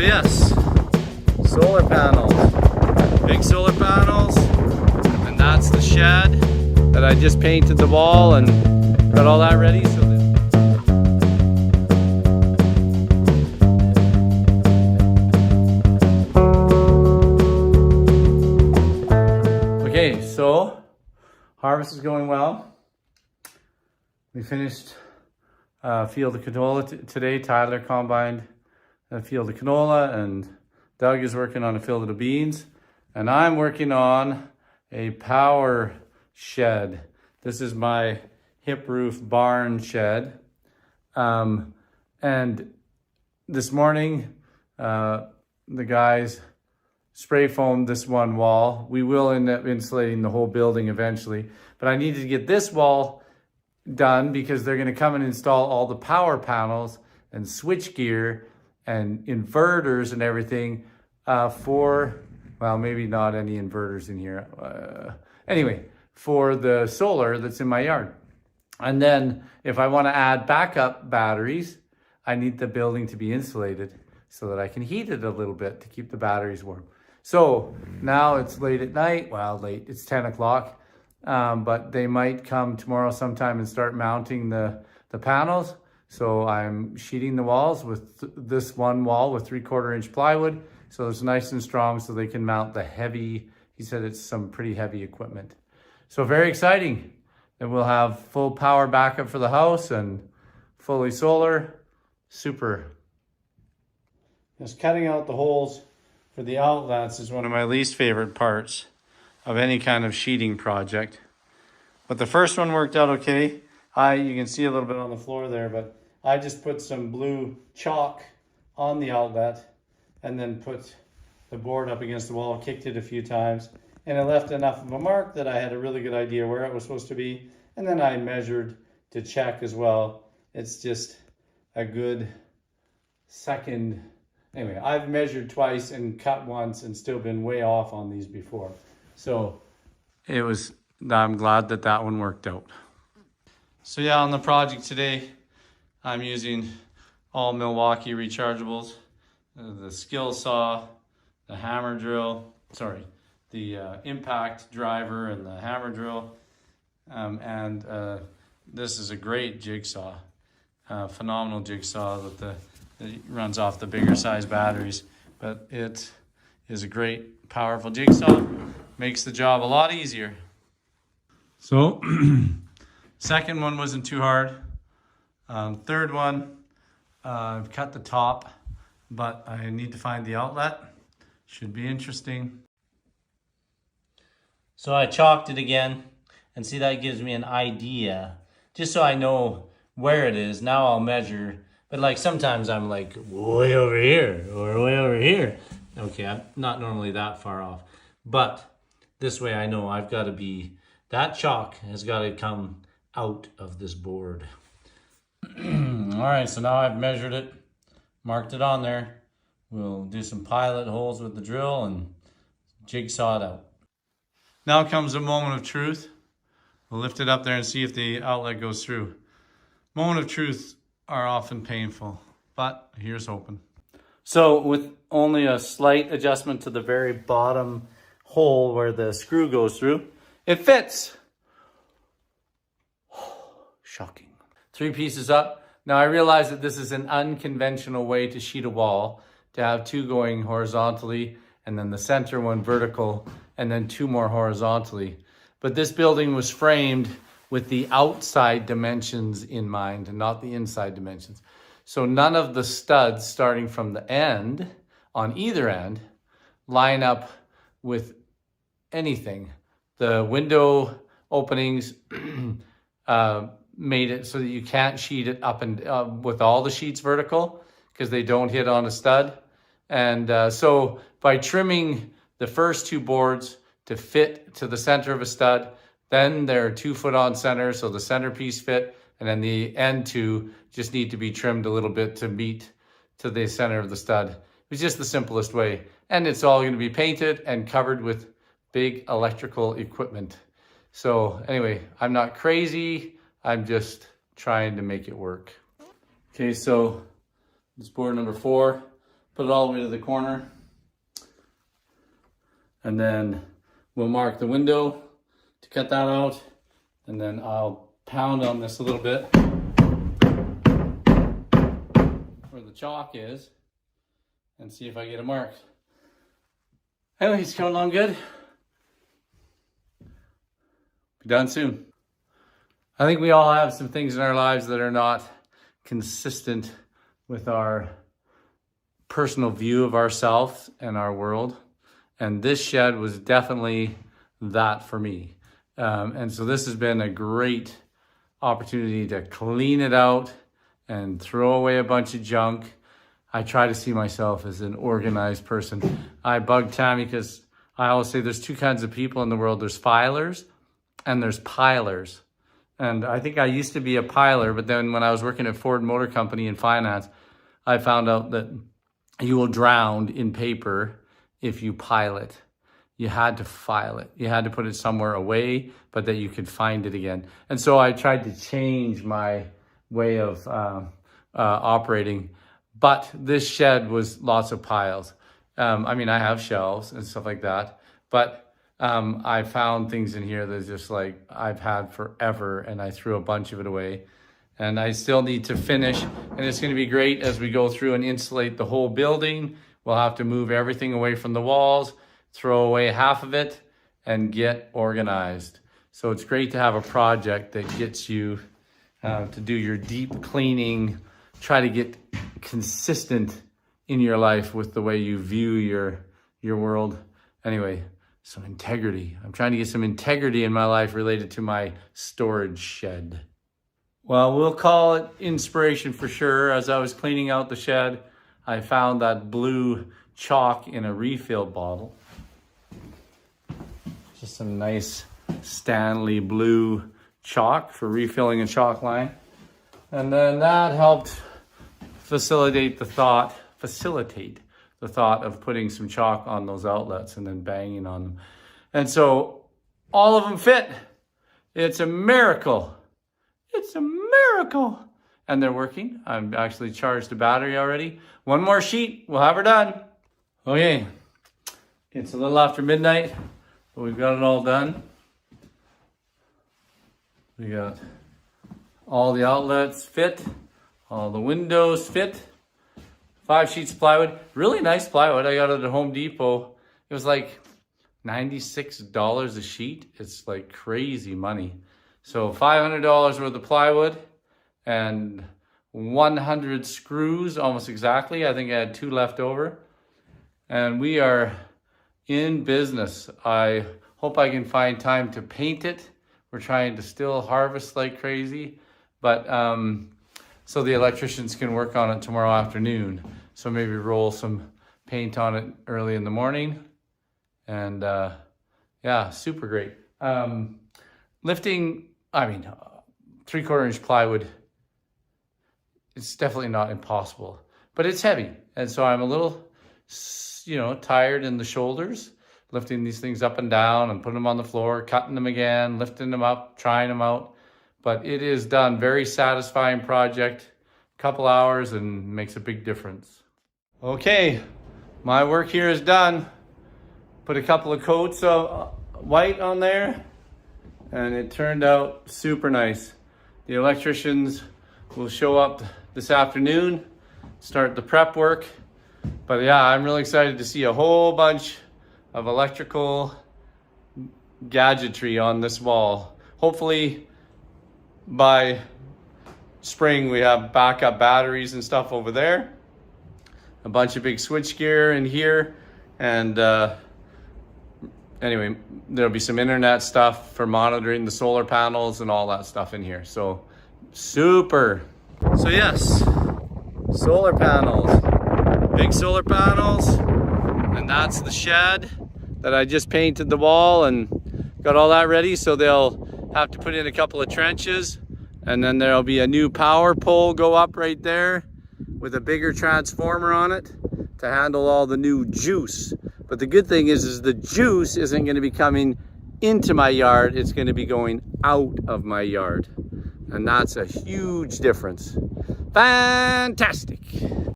yes, solar panels, big solar panels, and that's the shed that I just painted the wall and got all that ready. So okay, so harvest is going well. We finished a field of canola today. Tyler combined a field of canola, and Doug is working on a field of the beans, and I'm working on a power shed. This is my hip roof barn shed. And this morning, the guys spray foamed this one wall. We will end up insulating the whole building eventually, but I needed to get this wall done because they're gonna come and install all the power panels and switch gear and inverters and everything for, well, maybe not any inverters in here. Anyway, for the solar that's in my yard. And then if I want to add backup batteries, I need the building to be insulated so that I can heat it a little bit to keep the batteries warm. So now it's late at night. Well, late, it's 10 o'clock. But they might come tomorrow sometime and start mounting the panels. So I'm sheeting the walls with this one wall with 3/4 inch plywood. So it's nice and strong so they can mount the heavy, he said it's some pretty heavy equipment. So very exciting that we'll have full power backup for the house and fully solar. Super. Just cutting out the holes for the outlets is one of my least favorite parts of any kind of sheeting project. But the first one worked out okay. You can see a little bit on the floor there, but I just put some blue chalk on the outlet and then put the board up against the wall, kicked it a few times, and it left enough of a mark that I had a really good idea where it was supposed to be. And then I measured to check as well. It's just a good second. Anyway, I've measured twice and cut once and still been way off on these before. So I'm glad that that one worked out. So yeah, on the project today, I'm using all Milwaukee rechargeables, the skill saw, the hammer drill, the impact driver and the hammer drill. This is a great jigsaw, phenomenal jigsaw that runs off the bigger size batteries, but it is a great, powerful jigsaw. Makes the job a lot easier. So, second one wasn't too hard. Third one, I've cut the top, but I need to find the outlet. Should be interesting. So I chalked it again, and see, that gives me an idea, just so I know where it is. Now I'll measure, but like sometimes I'm like way over here or way over here. Okay, I'm not normally that far off, but this way I know I've got to be, that chalk has got to come out of this board. All right, so now I've measured it, marked it on there. We'll do some pilot holes with the drill and jigsaw it out. Now comes a moment of truth. We'll lift it up there and see if the outlet goes through. Moment of truth are often painful, but here's hoping. So with only a slight adjustment to the very bottom hole where the screw goes through, it fits. Shocking. 3 pieces up. Now I realize that this is an unconventional way to sheet a wall, to have 2 going horizontally and then the center one vertical and then 2 more horizontally. But this building was framed with the outside dimensions in mind and not the inside dimensions. So none of the studs starting from the end, on either end, line up with anything. The window openings made it so that you can't sheet it up and with all the sheets vertical because they don't hit on a stud. And so by trimming the first 2 boards to fit to the center of a stud, then they're 2 foot on center, so the centerpiece fit, and then the end 2 just need to be trimmed a little bit to meet to the center of the stud. It's just the simplest way. And it's all going to be painted and covered with big electrical equipment. So anyway, I'm not crazy. I'm just trying to make it work. Okay, so this board number 4. put it all the way to the corner. And then we'll mark the window to cut that out. And then I'll pound on this a little bit where the chalk is and see if I get it marked. Anyway, it's coming along good. Be done soon. I think we all have some things in our lives that are not consistent with our personal view of ourselves and our world. And this shed was definitely that for me. And so this has been a great opportunity to clean it out and throw away a bunch of junk. I try to see myself as an organized person. I bug Tammy because I always say there's two kinds of people in the world. There's filers and there's pilers. And I think I used to be a piler, but then when I was working at Ford Motor Company in finance, I found out that you will drown in paper if you pile it. You had to file it. You had to put it somewhere away, but that you could find it again. And so I tried to change my way of operating. But this shed was lots of piles. I mean, I have shelves and stuff like that, but I found things in here that's just like I've had forever, and I threw a bunch of it away. And I still need to finish, and it's going to be great as we go through and insulate the whole building. We'll have to move everything away from the walls, throw away half of it, and get organized. So it's great to have a project that gets you to do your deep cleaning, try to get consistent in your life with the way you view your world. Anyway, some integrity. I'm trying to get some integrity in my life related to my storage shed. Well, we'll call it inspiration for sure. As I was cleaning out the shed, I found that blue chalk in a refill bottle. Just some nice Stanley blue chalk for refilling a chalk line. And then that helped facilitate the thought of putting some chalk on those outlets and then banging on them. And so all of them fit. It's a miracle. It's a miracle. And they're working. I've actually charged the battery already. One more sheet, we'll have her done. Okay, it's a little after midnight, but we've got it all done. We got all the outlets fit, all the windows fit. 5 sheets of plywood, really nice plywood. I got it at Home Depot. It was like $96 a sheet. It's like crazy money. So $500 worth of plywood and 100 screws, almost exactly. I think I had 2 left over. And we are in business. I hope I can find time to paint it. We're trying to still harvest like crazy, but so the electricians can work on it tomorrow afternoon. So maybe roll some paint on it early in the morning. And yeah, super great. Lifting, 3/4 inch plywood, it's definitely not impossible, but it's heavy. And so I'm a little, tired in the shoulders, lifting these things up and down and putting them on the floor, cutting them again, lifting them up, trying them out. But it is done. Very satisfying project. Couple hours and makes a big difference. Okay, my work here is done. Put a couple of coats of white on there and it turned out super nice. The electricians will show up this afternoon, start the prep work. But yeah, I'm really excited to see a whole bunch of electrical gadgetry on this wall. Hopefully by spring we have backup batteries and stuff over there. A bunch of big switchgear in here. And anyway, there'll be some internet stuff for monitoring the solar panels and all that stuff in here. So super. So yes, solar panels. Big solar panels, and that's the shed that I just painted the wall and got all that ready. So they'll have to put in a couple of trenches, and then there'll be a new power pole go up right there with a bigger transformer on it to handle all the new juice. But the good thing is the juice isn't going to be coming into my yard, it's going to be going out of my yard, and that's a huge difference. Fantastic.